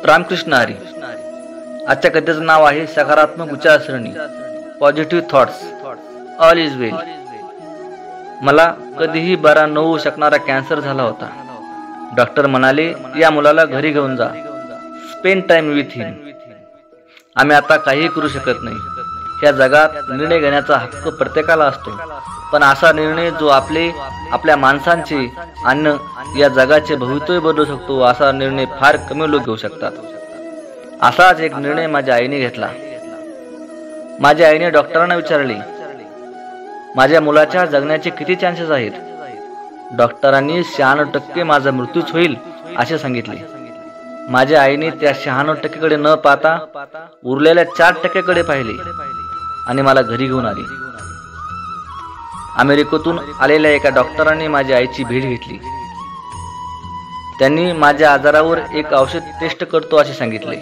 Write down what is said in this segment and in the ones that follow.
रामकृष्ण हरी. आजच्या कथेचं नाव आहे सकारात्मक विचारसरणी, पॉझिटिव्ह थॉट्स. ऑल इज वेल. मला कधीही बरा न होऊ शकणारा कॅन्सर झाला होता. डॉक्टर म्हणाले, या मुलाला घरी घेऊन जा, स्पेंड टाइम विथ हिम. आम्ही आता काही करू शकत नाही. या जगात निर्णय घेण्याचा हक्क प्रत्येकाला असतो, पण असा निर्णय जो आपल्या माणसांचे आणि या जगाचे भवितव्य बदलू शकतो, असा निर्णय फार कमी लोक घेऊ शकतात. असाच एक निर्णय माझ्या आईने घेतला. माझ्या आईने डॉक्टरांना विचारले, माझ्या मुलाच्या जगण्याचे किती चान्सेस आहेत? डॉक्टरांनी 96% माझा मृत्यूच होईल असे सांगितले. माझ्या आईने त्या 96% कडे न पाहता उरलेल्या 4% कडे पाहिले आणि मला घरी घेऊन आली. अमेरिकेतून आलेल्या एका डॉक्टरांनी माझ्या आईची भेट घेतली. त्यांनी माझ्या आजारावर एक औषध टेस्ट करतो असे सांगितले.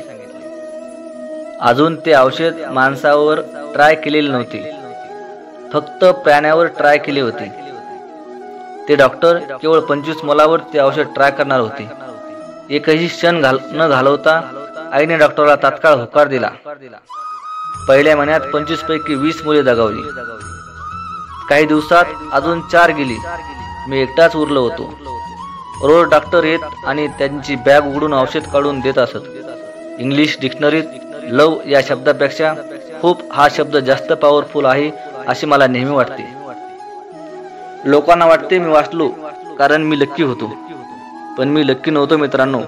अजून ते औषध माणसावर ट्राय केलेले नव्हते, फक्त प्राण्यावर ट्राय केले होते. ते डॉक्टर केवळ 25 मुलावर ते औषध ट्राय करणार होते. एकही क्षण न घालवता आईने डॉक्टरला तात्काळ होकार दिला. पहिल्या महिन्यात 25 पैकी 20 मुले दगावली. काही दिवसात अजून 4 गेली. मी एकटाच उरलो होतो. रोज डॉक्टर येत आणि त्यांची बॅग उघडून औषध काढून देत असत. इंग्लिश डिक्शनरीत लव या शब्दापेक्षा होप हा शब्द जास्त पॉवरफुल आहे असे मला नेहमी वाटते. लोकांना वाटते मी वाचलो कारण मी लक्की होतो, पण मी लक्की नव्हतो मित्रांनो.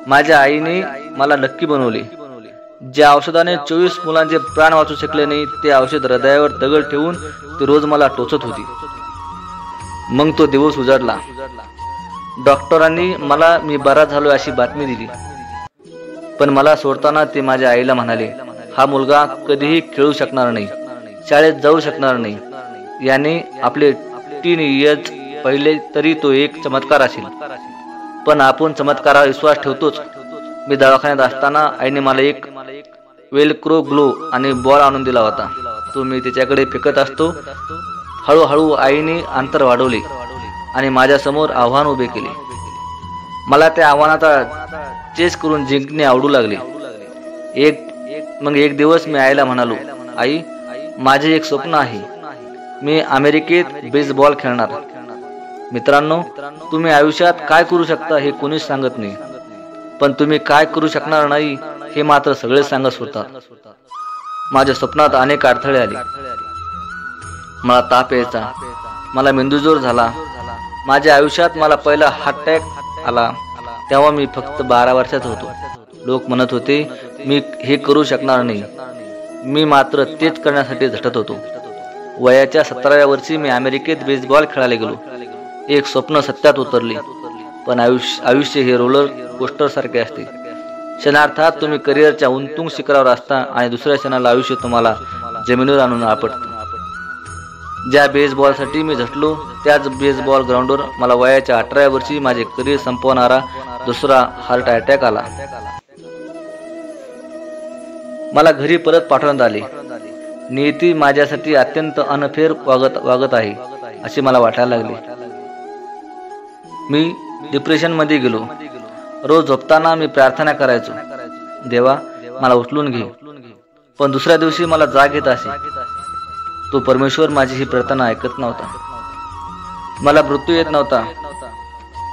माझ्या आईने मला लक्की बनवले. ज्या औषधाने 24 मुलांचे प्राण वाचू शकले नाही, ते औषध हृदयावर दगड ठेवून ते रोज मला टोचत होती. मग तो दिवस उजाडला. डॉक्टरांनी मला मी बरा झालो अशी बातमी दिली, पण मला सोडताना ते माझ्या आईला म्हणाले, हा मुलगा कधीही खेळू शकणार नाही, शाळेत जाऊ शकणार नाही. याने आपले 3 इयर्स पहिले तरी तो एक चमत्कार असेल. पण आपण चमत्कारावर विश्वास ठेवतोच. मी दवाखान्यात असताना आईने मला एक वेलक्रो ग्लो आणि बॉल आणून दिला होता. तो मी त्याच्याकडे फेकत असतो. हळूहळू आईने अंतर वाढवले आणि माझ्या समोर आव्हान उभे केले. मला त्या आव्हानाचा चेस करून जिंकणे आवडू लागले. एक दिवस मी आईला म्हणालो, आई, माझे एक स्वप्न आहे. मी अमेरिकेत बेसबॉल खेळणार. मित्रांनो, तुम्ही आयुष्यात काय करू शकता हे कोणीच सांगत नाही, पण तुम्ही काय करू शकणार नाही हे मात्र सगळेच सांगत होतात. माझ्या स्वप्नात अनेक अडथळे आले. मला ताप यायचा, मला मेंदूज्वर झाला. माझ्या आयुष्यात मला पहिला हार्ट अटॅक आला. तेव्हा मी फक्त 12 वर्षाचा होतो. लोक म्हणत होते मी हे करू शकणार नाही. मी मात्र तेच करण्यासाठी झटत होतो. वयाच्या 17व्या वर्षी मी अमेरिकेत बेसबॉल खेळायला गेलो. एक स्वप्न सत्यात उतरले. पण आयुष्य हे रोलर कोस्टर सारखे असते. क्षणार्थात तुम्ही करिअरच्या उंतुंग शिखरावर असता आणि दुसऱ्या क्षणाला आयुष्य तुम्हाला जमिनीवर आणून आपटते. ज्या बेसबॉलसाठी मी झटलो, त्याच बेसबॉल ग्राउंडवर मला वयाच्या 18व्या वर्षी माझे करिअर संपवणारा दुसरा हार्ट अटॅक आला. मला घरी परत पाठवण्यात आले. नियती माझ्यासाठी अत्यंत अनफेअर वागत आहे असे मला वाटायला लागले. मी डिप्रेशन मध्ये गेलो. रोज झोपताना मी प्रार्थना करायचो, देवा मला उचलून घे. पण दुसऱ्या दिवशी मला जाग येत असे. तो परमेश्वर माझी ही प्रार्थना ऐकत नव्हता. मला मृत्यू येत नव्हता,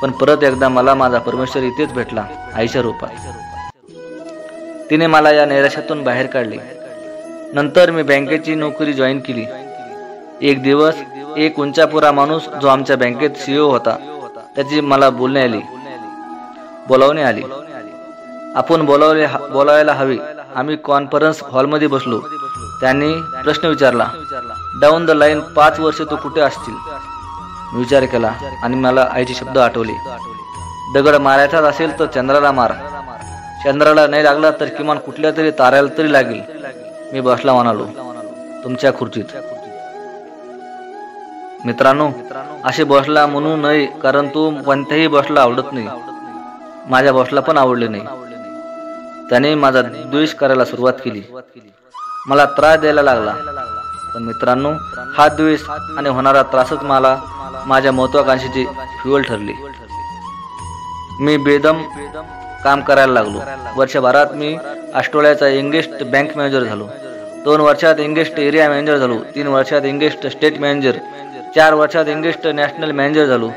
पण परत एकदा मला माझा परमेश्वर इथेच भेटला, आईच्या रूपात. तिने मला या नैराश्यातून बाहेर काढले. नंतर मी बँकेची नोकरी जॉईन केली. एक दिवस एक उंचापुरा माणूस जो आमच्या बँकेत CEO होता, त्याची मला बोलावणे आली. आपण बोलावायला हवे. आम्ही कॉन्फरन्स हॉलमध्ये बसलो. त्यांनी प्रश्न विचारला, डाऊन द लाईन 5 वर्ष तू कुठे असतील? मी विचार केला आणि मला आईचे शब्द आठवले, दगड मारायचाच असेल तर चंद्राला मार. चंद्राला नाही लागला तर किमान कुठल्या तरी ताऱ्याला तरी लागेल. मी बसला म्हणालो, तुमच्या खुर्चीत. मित्रांनो, असे बसला म्हणू नये, कारण तो कोणत्याही बसला आवडत नाही. माझ्या बसला पण आवडले नाही. त्याने माझा द्वेष करायला सुरुवात केली. मला त्रास द्यायला लागला. पण मित्रांनो, हा द्वेष आणि होणारा त्रासच मला माझ्या महत्वाकांक्षेचे फ्युएल ठरले. मी बेदम काम करायला लागलो. वर्षभरात मी ऑस्ट्रेलियाचा यंगेस्ट बँक मॅनेजर झालो. 2 वर्षात यंगेस्ट एरिया मॅनेजर झालो. 3 वर्षात यंगेस्ट स्टेट मॅनेजर. 4 वर्षात यंगेस्ट नॅशनल मॅनेजर झालो.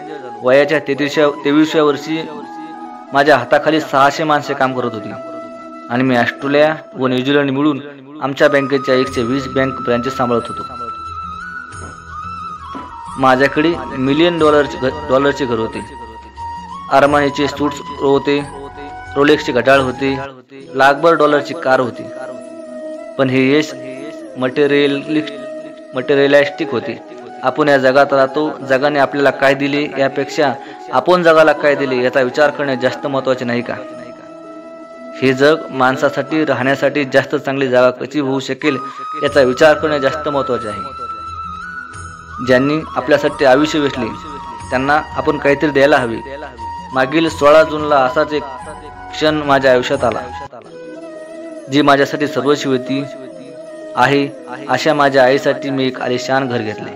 वयाच्या 23व्या वर्षी माझ्या हाताखाली 600 माणसे काम करत होती आणि मी ऑस्ट्रेलिया व न्यूझीलंड मिळून आमच्या बँकेच्या 120 बँक ब्रँचेस सांभाळत होतो. माझ्याकडे $1 मिलियन डॉलरचे घर होते. अरमानीचे सूट्स होते. रोलेक्सचे घड्याळ होते. लाखभर डॉलरची कार होती. पण हे यश मटेरियलिस्टिक होते. आपण या जगात राहतो. जगाने आपल्याला काय दिले यापेक्षा आपण जगाला काय दिले याचा विचार करणे जास्त महत्त्वाचे नाही का? हे जग माणसासाठी राहण्यासाठी जास्त चांगली जागा कशी होऊ शकेल याचा विचार करणे जास्त महत्त्वाचे आहे. ज्यांनी आपल्यासाठी आयुष्य वेचले त्यांना आपण काहीतरी द्यायला हवे. मागील 16 जूनला असाच एक क्षण माझ्या आयुष्यात आला. जी माझ्यासाठी सर्वस्वी होती आहे अशा माझ्या आईसाठी मी एक आलिशान घर घेतले.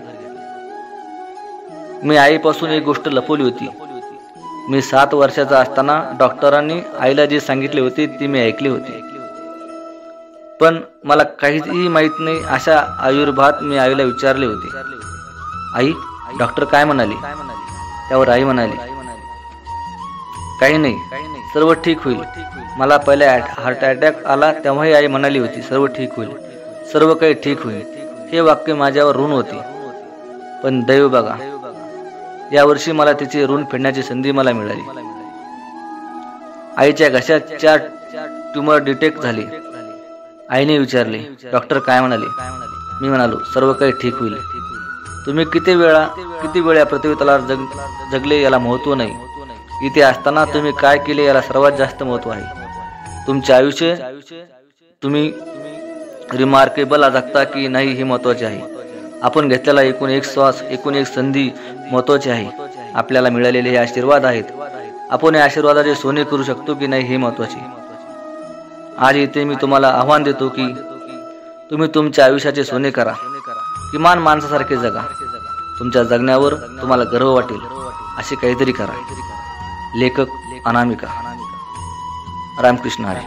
मी आईपासून एक गोष्ट लपवली होती. मी 7 वर्षाचा असताना डॉक्टरांनी आईला जे सांगितले होते ते मी ऐकले होते. पण मला काहीही माहीत नाही अशा आयुर्भात मी आईला विचारले होते, आई डॉक्टर काय म्हणाले? त्यावर आई म्हणाली, काही नाही, सर्व ठीक होईल. मला पहिले हार्ट अटॅक आला तेव्हाही आई म्हणाली होती सर्व ठीक होईल, सर्व काही ठीक होईल. हे वाक्य माझ्यावर ऋण होते. पण दैव बघा, यावर्षी मला तिचे ऋण फेडण्याची संधी मला मिळाली. आईच्या घशात 4 ट्यूमर डिटेक्ट झाले. आईने विचारले, डॉक्टर काय म्हणाले? मी म्हणालो, सर्व काही ठीक होईल. तुम्ही किती वेळ या पृथ्वीतलावर जगले याला महत्त्व नाही. इथे असताना तुम्ही काय केले याला सर्वात जास्त महत्त्व आहे. तुमचे आयुष्य तुम्ही रिमार्केबल जगता की नाही हे महत्त्वाचे आहे. आपण घेतलेला एकूण एक श्वास, एकूण एक संधी महत्त्वाची आहे. आपल्याला मिळालेले हे आशीर्वाद आहेत. आपण या आशीर्वादाचे सोने करू शकतो की नाही हे महत्त्वाचे. आज इथे मी तुम्हाला आव्हान देतो की तुम्ही तुमच्या आयुष्याचे सोने करा. किमान माणसासारखे जगा. तुमच्या जगण्यावर तुम्हाला गर्व वाटेल असे काहीतरी करा. लेखक अनामिका. रामकृष्ण हरी.